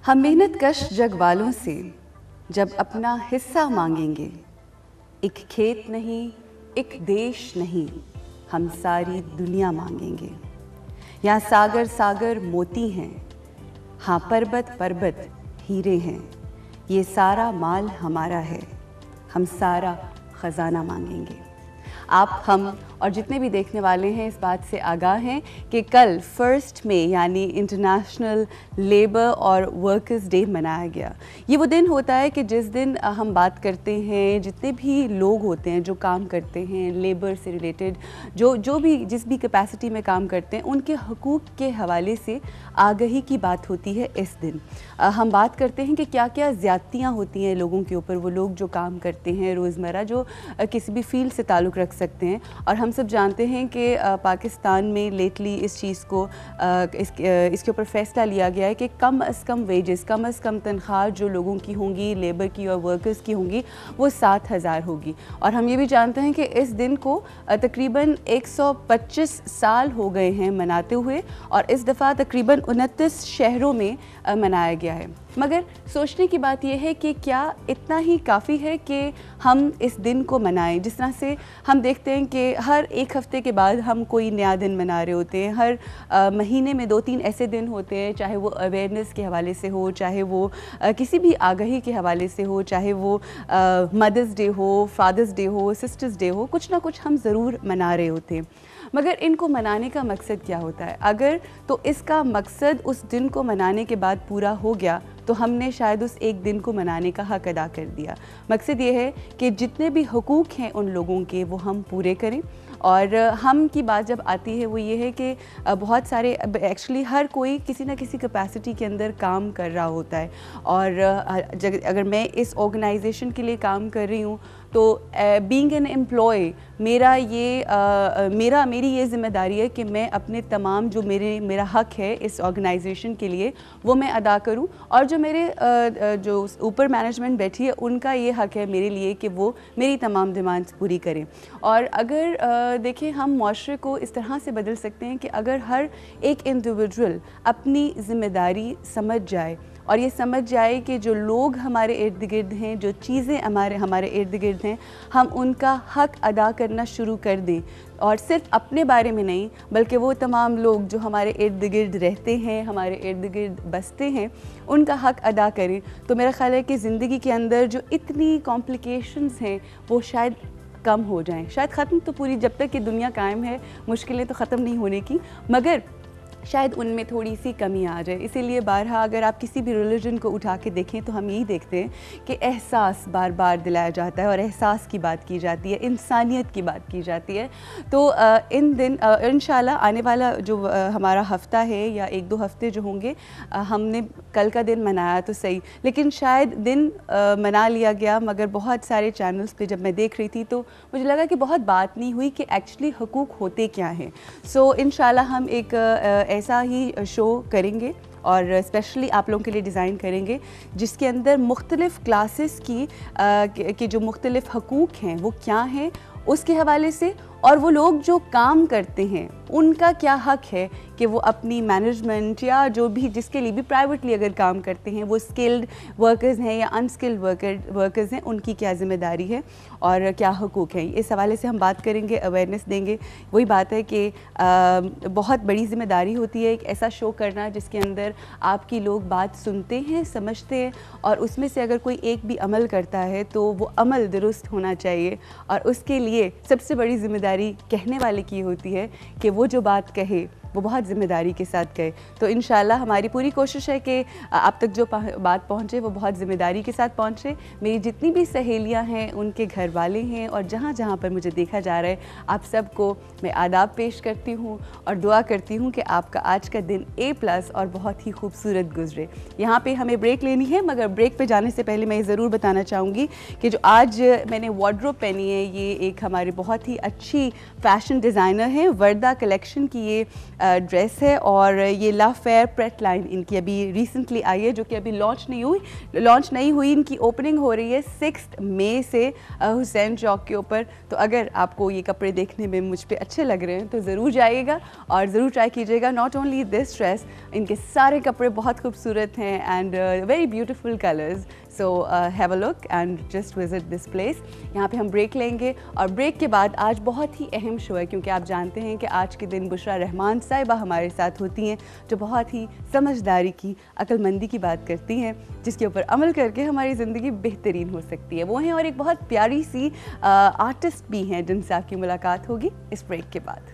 हम मेहनत कश जग वालों से जब अपना हिस्सा मांगेंगे, एक खेत नहीं, एक देश नहीं, हम सारी दुनिया मांगेंगे। यहाँ सागर सागर मोती हैं, हाँ पर्वत पर्वत हीरे हैं। ये सारा माल हमारा है, हम सारा खजाना मांगेंगे। आप, हम और जितने भी देखने वाले हैं इस बात से आगाह हैं कि कल 1 मई यानी इंटरनेशनल लेबर और वर्कर्स डे मनाया गया। ये वो दिन होता है कि जिस दिन हम बात करते हैं, जितने भी लोग होते हैं जो काम करते हैं लेबर से रिलेटेड, जो भी जिस भी कैपेसिटी में काम करते हैं, उनके हकूक़ के हवाले से आगाही की बात होती है। इस दिन हम बात करते हैं कि क्या क्या ज़्यादतियाँ होती हैं लोगों के ऊपर, वो लोग जो काम करते हैं रोज़मर्रा, जो किसी भी फील्ड से ताल्लुक़ रख सकते हैं। और हम सब जानते हैं कि पाकिस्तान में लेटली इस चीज़ को इसके ऊपर फ़ैसला लिया गया है कि कम अज़ कम वेजेस, कम अज़ कम तनख्वाह जो लोगों की होंगी, लेबर की और वर्कर्स की होंगी, वो 7,000 होगी। और हम ये भी जानते हैं कि इस दिन को तकरीबन 125 साल हो गए हैं मनाते हुए, और इस दफ़ा तकरीबन 29 शहरों में मनाया गया है। मगर सोचने की बात यह है कि क्या इतना ही काफ़ी है कि हम इस दिन को मनाएं? जिस तरह से हम देखते हैं कि हर एक हफ़्ते के बाद हम कोई नया दिन मना रहे होते हैं, हर महीने में 2-3 ऐसे दिन होते हैं, चाहे वो अवेयरनेस के हवाले से हो, चाहे वो किसी भी आगाही के हवाले से हो, चाहे वो मदर्स डे हो, फादर्स डे हो, सिस्टर्स डे हो, कुछ ना कुछ हम ज़रूर मना रहे होते हैं। मगर इनको मनाने का मकसद क्या होता है? अगर तो इसका मकसद उस दिन को मनाने के बाद पूरा हो गया तो हमने शायद उस एक दिन को मनाने का हक़ अदा कर दिया। मकसद ये है कि जितने भी हुकूक़ हैं उन लोगों के, वो हम पूरे करें। और हम की बात जब आती है वो ये है कि बहुत सारे एक्चुअली हर कोई किसी ना किसी कैपेसिटी के अंदर काम कर रहा होता है। और अगर मैं इस ऑर्गेनाइजेशन के लिए काम कर रही हूँ तो बीइंग एन एम्प्लॉय मेरी ये ज़िम्मेदारी है कि मैं अपने तमाम जो मेरा हक़ है इस ऑर्गेनाइजेशन के लिए वो मैं अदा करूं, और जो मेरे जो ऊपर मैनेजमेंट बैठी है उनका ये हक़ है मेरे लिए कि वो मेरी तमाम डिमांड्स पूरी करें। और अगर देखिए, हम मुआशरे को इस तरह से बदल सकते हैं कि अगर हर एक इंडिविजुअल अपनी ज़िम्मेदारी समझ जाए और ये समझ जाए कि जो लोग हमारे इर्द गिर्द हैं, जो चीज़ें हमारे इर्द गिर्द हैं, हम उनका हक़ अदा करना शुरू कर दें। और सिर्फ अपने बारे में नहीं, बल्कि वो तमाम लोग जो हमारे इर्द गिर्द रहते हैं, हमारे इर्द गिर्द बसते हैं, उनका हक़ अदा करें। तो मेरा ख़्याल है कि ज़िंदगी के अंदर जो इतनी कॉम्प्लिकेशंस हैं वो शायद कम हो जाएं। शायद ख़त्म तो पूरी, जब तक कि दुनिया कायम है मुश्किलें तो ख़त्म नहीं होने की, मगर शायद उनमें थोड़ी सी कमी आ जाए। इसीलिए बारहा अगर आप किसी भी रिलीजन को उठा के देखें तो हम यही देखते हैं कि एहसास बार बार दिलाया जाता है और एहसास की बात की जाती है, इंसानियत की बात की जाती है। तो इन दिन इंशाल्लाह आने वाला जो हमारा हफ़्ता है या 1-2 हफ़्ते जो होंगे, हमने कल का दिन मनाया तो सही, लेकिन शायद दिन मना लिया गया, मगर बहुत सारे चैनल्स पे जब मैं देख रही थी तो मुझे लगा कि बहुत बात नहीं हुई कि एक्चुअली हुकूक़ होते क्या हैं। सो इंशाल्लाह हम एक ऐसा ही शो करेंगे और स्पेशली आप लोगों के लिए डिज़ाइन करेंगे जिसके अंदर मुख्तलिफ़ क्लासेस की जो मुख्तलिफ़ हुकूक़ हैं वो क्या हैं उसके हवाले से, और वो लोग जो काम करते हैं उनका क्या हक़ है कि वो अपनी मैनेजमेंट या जो भी जिसके लिए भी प्राइवेटली अगर काम करते हैं, वो स्किल्ड वर्कर्स हैं या अनस्किल्ड वर्कर्स हैं, उनकी क्या ज़िम्मेदारी है और क्या हुकूक़ हैं। इस हवाले से हम बात करेंगे, अवेयरनेस देंगे। वही बात है कि बहुत बड़ी ज़िम्मेदारी होती है एक ऐसा शो करना जिसके अंदर आपकी लोग बात सुनते हैं, समझते हैं, और उसमें से अगर कोई एक भी अमल करता है तो वो अमल दुरुस्त होना चाहिए। और उसके लिए सबसे बड़ी ज़िम्मेदारी कहने वाले की होती है कि वो जो बात कहे वो बहुत ज़िम्मेदारी के साथ कहे। तो इंशाल्लाह हमारी पूरी कोशिश है कि आप तक जो बात पहुँचे वो बहुत ज़िम्मेदारी के साथ पहुँचे। मेरी जितनी भी सहेलियां हैं, उनके घर वाले हैं, और जहाँ जहाँ पर मुझे देखा जा रहा है, आप सबको मैं आदाब पेश करती हूँ और दुआ करती हूँ कि आपका आज का दिन A+ और बहुत ही खूबसूरत गुजरे। यहाँ पे हमें ब्रेक लेनी है, मगर ब्रेक पे जाने से पहले मैं ये ज़रूर बताना चाहूँगी कि जो आज मैंने वार्डरोब पहनी है, ये एक हमारे बहुत ही अच्छी फ़ैशन डिज़ाइनर हैं, वर्दा कलेक्शन की ये ड्रेस है और ये ला फेयर प्रेट लाइन इनकी अभी रिसेंटली आई है, जो कि अभी लॉन्च नहीं हुई। इनकी ओपनिंग हो रही है 6 मई से हुसैन चौक के ऊपर। तो अगर आपको ये कपड़े देखने में मुझ पे अच्छे लग रहे हैं तो ज़रूर जाइएगा और ज़रूर ट्राई कीजिएगा। नॉट ओनली दिस ड्रेस, इनके सारे कपड़े बहुत खूबसूरत हैं and very beautiful colours. So have a look and just visit this place. यहाँ पे हम ब्रेक लेंगे और ब्रेक के बाद आज बहुत ही अहम शो है, क्योंकि आप जानते हैं कि आज के दिन बुशरा रहमान साहिबा हमारे साथ होती हैं, जो बहुत ही समझदारी की, अक्लमंदी की बात करती हैं, जिसके ऊपर अमल करके हमारी ज़िंदगी बेहतरीन हो सकती है। वो हैं और एक बहुत प्यारी सी आर्टिस्ट भी हैं जिनसे आपकी मुलाकात होगी इस ब्रेक के बाद।